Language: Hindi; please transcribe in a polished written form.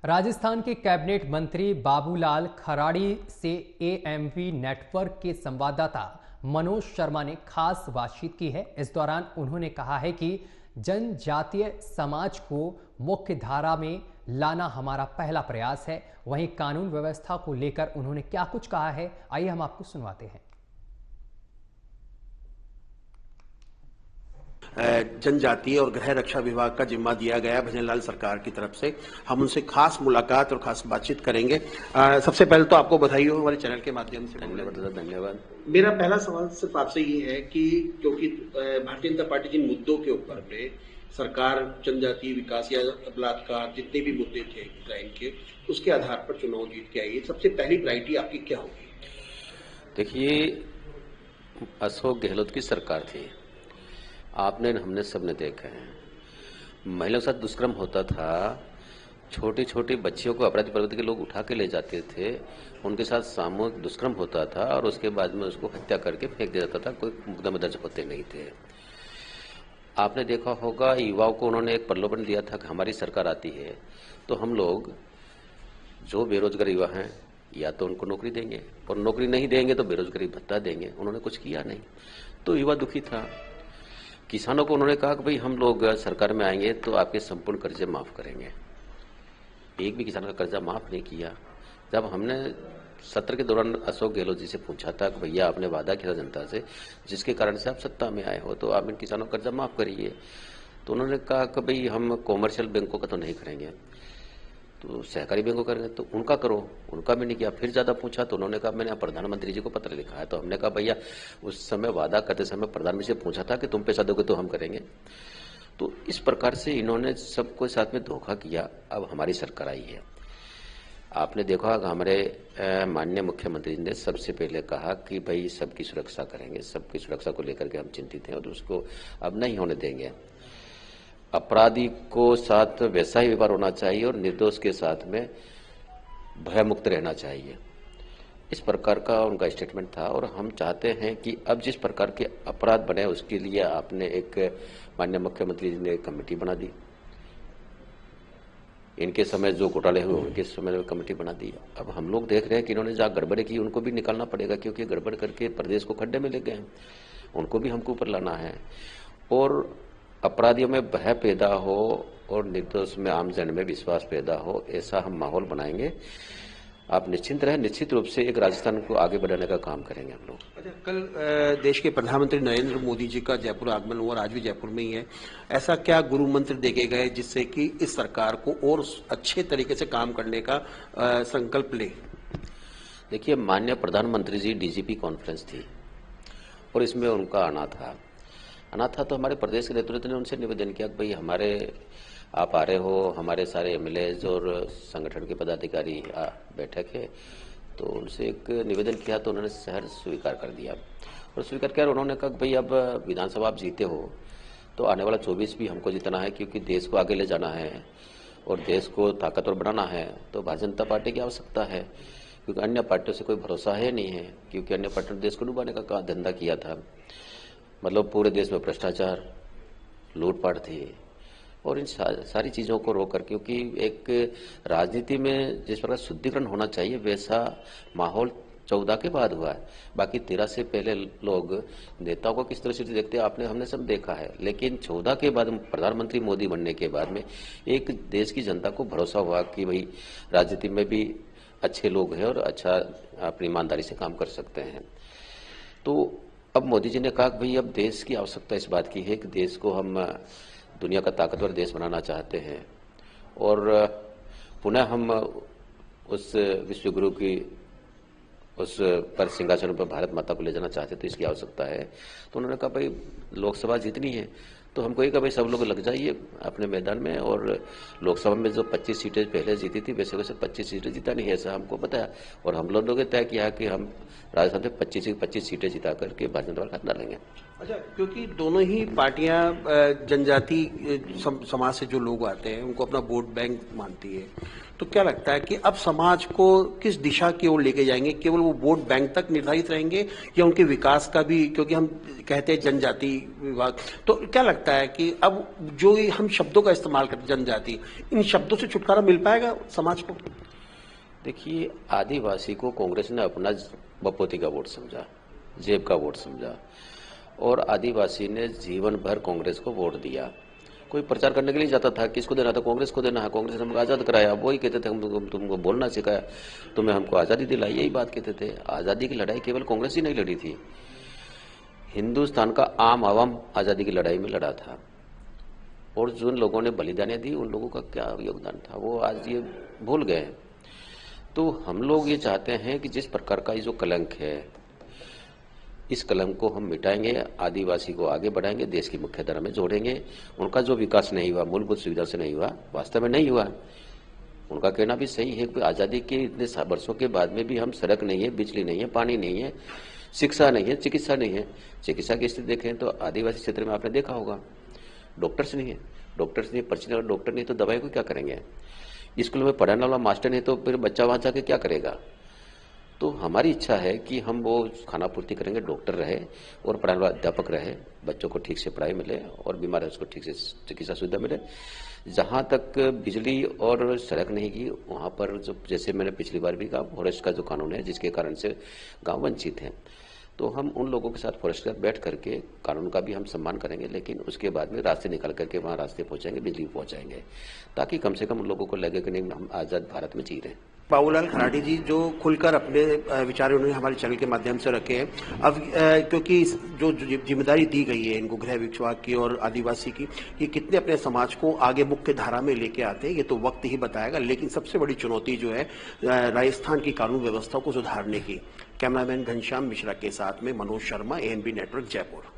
राजस्थान के कैबिनेट मंत्री बाबूलाल खराड़ी से एएमपी नेटवर्क के संवाददाता मनोज शर्मा ने खास बातचीत की है। इस दौरान उन्होंने कहा है कि जनजातीय समाज को मुख्य धारा में लाना हमारा पहला प्रयास है। वहीं कानून व्यवस्था को लेकर उन्होंने क्या कुछ कहा है, आइए हम आपको सुनवाते हैं। जनजातीय और गृह रक्षा विभाग का जिम्मा दिया गया भजनलाल सरकार की तरफ से। हम उनसे खास मुलाकात और खास बातचीत करेंगे। सबसे पहले तो आपको बधाई हो हमारे चैनल के माध्यम से। धन्यवाद। मेरा पहला सवाल सिर्फ आपसे ये है कि क्योंकि भारतीय जनता पार्टी जिन मुद्दों के ऊपर में सरकार जनजातीय विकास या बलात्कार जितने भी मुद्दे थे क्राइम के, उसके आधार पर चुनाव जीत के आई है, सबसे पहली प्रायोरिटी आपकी क्या होगी? देखिए, अशोक गहलोत की सरकार थी, आपने हमने सबने देखा है, महिलाओं के साथ दुष्कर्म होता था, छोटी छोटी बच्चियों को अपराधी प्रवृत्ति के लोग उठा के ले जाते थे, उनके साथ सामूहिक दुष्कर्म होता था और उसके बाद में उसको हत्या करके फेंक दिया जाता था, कोई मुकदमे दर्ज होते नहीं थे। आपने देखा होगा, युवाओं को उन्होंने एक प्रलोभन दिया था कि हमारी सरकार आती है तो हम लोग जो बेरोजगार युवा हैं या तो उनको नौकरी देंगे और नौकरी नहीं देंगे तो बेरोजगारी भत्ता देंगे। उन्होंने कुछ किया नहीं तो युवा दुखी था। किसानों को उन्होंने कहा कि भाई हम लोग सरकार में आएंगे तो आपके संपूर्ण कर्जे माफ करेंगे। एक भी किसान का कर्जा माफ नहीं किया। जब हमने सत्र के दौरान अशोक गहलोत जी से पूछा था कि भैया आपने वादा किया जनता से, जिसके कारण से आप सत्ता में आए हो, तो आप इन किसानों का कर्जा माफ करिए, तो उन्होंने कहा कि भाई हम कॉमर्शियल बैंकों का तो नहीं करेंगे, तो सहकारी बैंकों करेंगे, तो उनका करो। उनका भी नहीं किया। फिर ज्यादा पूछा तो उन्होंने कहा मैंने प्रधानमंत्री जी को पत्र लिखा है। तो हमने कहा भैया उस समय वादा करते समय प्रधानमंत्री से पूछा था कि तुम पैसा दोगे तो हम करेंगे। तो इस प्रकार से इन्होंने सबको साथ में धोखा किया। अब हमारी सरकार आई है। आपने देखा हमारे माननीय मुख्यमंत्री ने सबसे पहले कहा कि भाई सबकी सुरक्षा करेंगे, सबकी सुरक्षा को लेकर के हम चिंतित हैं और उसको अब नहीं होने देंगे। अपराधी को साथ वैसा ही व्यवहार होना चाहिए और निर्दोष के साथ में भयमुक्त रहना चाहिए। इस प्रकार का उनका स्टेटमेंट था और हम चाहते हैं कि अब जिस प्रकार के अपराध बने उसके लिए आपने एक माननीय मुख्यमंत्री जी ने कमेटी बना दी। इनके समय जो घोटाले हुए उनके समय कमेटी बना दी। अब हम लोग देख रहे हैं कि इन्होंने जहाँ गड़बड़ी की उनको भी निकालना पड़ेगा, क्योंकि गड़बड़ करके प्रदेश को खड्डे में ले गए हैं, उनको भी हमको ऊपर लाना है। और अपराधियों में भय पैदा हो और निर्दोष में आम जन में विश्वास पैदा हो, ऐसा हम माहौल बनाएंगे। आप निश्चिंत रहें, निश्चित रूप से एक राजस्थान को आगे बढ़ाने का काम करेंगे हम लोग। अच्छा, कल देश के प्रधानमंत्री नरेंद्र मोदी जी का जयपुर आगमन हुआ और आज भी जयपुर में ही है। ऐसा क्या गुरु मंत्र देके गए जिससे कि इस सरकार को और अच्छे तरीके से काम करने का संकल्प ले? देखिए, माननीय प्रधानमंत्री जी डीजीपी कॉन्फ्रेंस थी और इसमें उनका आना था तो हमारे प्रदेश के नेतृत्व ने उनसे निवेदन किया कि भाई हमारे आप आ रहे हो, हमारे सारे एमएलए और संगठन के पदाधिकारी बैठक है, तो उनसे एक निवेदन किया तो उन्होंने शहर स्वीकार कर दिया। और स्वीकार किया, उन्होंने कहा कि भाई अब विधानसभा आप जीते हो तो आने वाला 24 भी हमको जीतना है, क्योंकि देश को आगे ले जाना है और देश को ताकतवर बनाना है। तो भारतीय जनता पार्टी की आवश्यकता है, क्योंकि अन्य पार्टियों से कोई भरोसा है नहीं है, क्योंकि अन्य पार्टियों ने देश को डुबाने का धंधा किया था। मतलब पूरे देश में भ्रष्टाचार, लूटपाट थी और इन सारी चीजों को रोककर, क्योंकि एक राजनीति में जिस प्रकार शुद्धिकरण होना चाहिए वैसा माहौल 14 के बाद हुआ है। बाकी 13 से पहले लोग नेताओं को किस तरह से देखते हैं आपने हमने सब देखा है, लेकिन 14 के बाद प्रधानमंत्री मोदी बनने के बाद में एक देश की जनता को भरोसा हुआ कि भाई राजनीति में भी अच्छे लोग हैं और अच्छा अपनी ईमानदारी से काम कर सकते हैं। तो अब मोदी जी ने कहा कि भाई अब देश की आवश्यकता इस बात की है कि देश को हम दुनिया का ताकतवर देश बनाना चाहते हैं और पुनः हम उस विश्वगुरु की उस पर सिंहासन पर भारत माता को ले जाना चाहते, तो इसकी आवश्यकता है। तो उन्होंने कहा भाई लोकसभा जीतनी है तो हमको ये कहा भाई सब लोग लग जाइए अपने मैदान में, और लोकसभा में जो 25 सीटें पहले जीती थी वैसे वैसे 25 सीटें जीता नहीं है, ऐसा हमको बताया। और हम लोगों ने तय किया कि हम राजस्थान में 25 सीटें जीता करके भारतीय जनता पार्टी डालेंगे। अच्छा, क्योंकि दोनों ही पार्टियां जनजाति समाज से जो लोग आते हैं उनको अपना वोट बैंक मानती है, तो क्या लगता है कि अब समाज को किस दिशा की ओर लेके जाएंगे? केवल वो वोट बैंक तक निर्धारित रहेंगे या उनके विकास का भी, क्योंकि हम कहते हैं जनजाति विभाग, तो क्या लगता है कि अब जो ये हम शब्दों का इस्तेमाल करते जनजाति, इन शब्दों से छुटकारा मिल पाएगा समाज को? देखिए, आदिवासी को कांग्रेस ने अपना बपोती का वोट समझा, जेब का वोट समझा, और आदिवासी ने जीवन भर कांग्रेस को वोट दिया। कोई प्रचार करने के लिए जाता था, किसको देना था? कांग्रेस को देना है। कांग्रेस ने हमको आजाद कराया, वही कहते थे हम तुमको बोलना सिखाया, तुम्हें हमको आजादी दिलाई, यही बात कहते थे। आजादी की लड़ाई केवल कांग्रेस ही नहीं लड़ी थी, हिंदुस्तान का आम आवाम आजादी की लड़ाई में लड़ा था। और जिन लोगों ने बलिदानें दी उन लोगों का क्या योगदान था वो आज ये भूल गए। तो हम लोग ये चाहते हैं कि जिस प्रकार का ये जो कलंक है, इस कलंक को हम मिटाएंगे, आदिवासी को आगे बढ़ाएंगे, देश की मुख्य धारा में जोड़ेंगे। उनका जो विकास नहीं हुआ, मूलभूत सुविधा से नहीं हुआ, वास्तव में नहीं हुआ। उनका कहना भी सही है कि आजादी के इतने वर्षों के बाद में भी हम सड़क नहीं है, बिजली नहीं है, पानी नहीं है, शिक्षा नहीं है, चिकित्सा नहीं है। चिकित्सा की स्थिति देखें तो आदिवासी क्षेत्र में आपने देखा होगा, डॉक्टर्स नहीं है, डॉक्टर्स नहीं, पर्ची वाला डॉक्टर नहीं तो दवाई को क्या करेंगे? स्कूल में पढ़ाने वाला मास्टर नहीं तो फिर बच्चा वहां जाके क्या करेगा? तो हमारी इच्छा है कि हम वो खाना पूर्ति करेंगे, डॉक्टर रहे और पढ़ाने वाला अध्यापक रहे, बच्चों को ठीक से पढ़ाई मिले और बीमार है उसको ठीक से चिकित्सा सुविधा मिले। जहां तक बिजली और सड़क नहीं की, वहां पर जो, जैसे मैंने पिछली बार भी कहा, फॉरेस्ट का जो कानून है जिसके कारण से गांव वंचित हैं, तो हम उन लोगों के साथ फॉरेस्ट का बैठ करके कानून का भी हम सम्मान करेंगे, लेकिन उसके बाद में रास्ते निकाल करके वहाँ रास्ते पहुंचाएंगे, बिजली पहुंचाएंगे, ताकि कम से कम उन लोगों को लगे कि नहीं हम आज़ाद भारत में जी रहे हैं। बाबूलाल खराड़ी जी जो खुलकर अपने विचार उन्होंने हमारे चैनल के माध्यम से रखे हैं। अब क्योंकि जो जिम्मेदारी दी गई है इनको गृह विभाग की और आदिवासी की, ये कितने अपने समाज को आगे मुख्य धारा में लेके आते हैं ये तो वक्त ही बताएगा, लेकिन सबसे बड़ी चुनौती जो है राजस्थान की कानून व्यवस्था को सुधारने की। कैमरामैन घनश्याम मिश्रा के साथ में मनोज शर्मा, ANB नेटवर्क, जयपुर।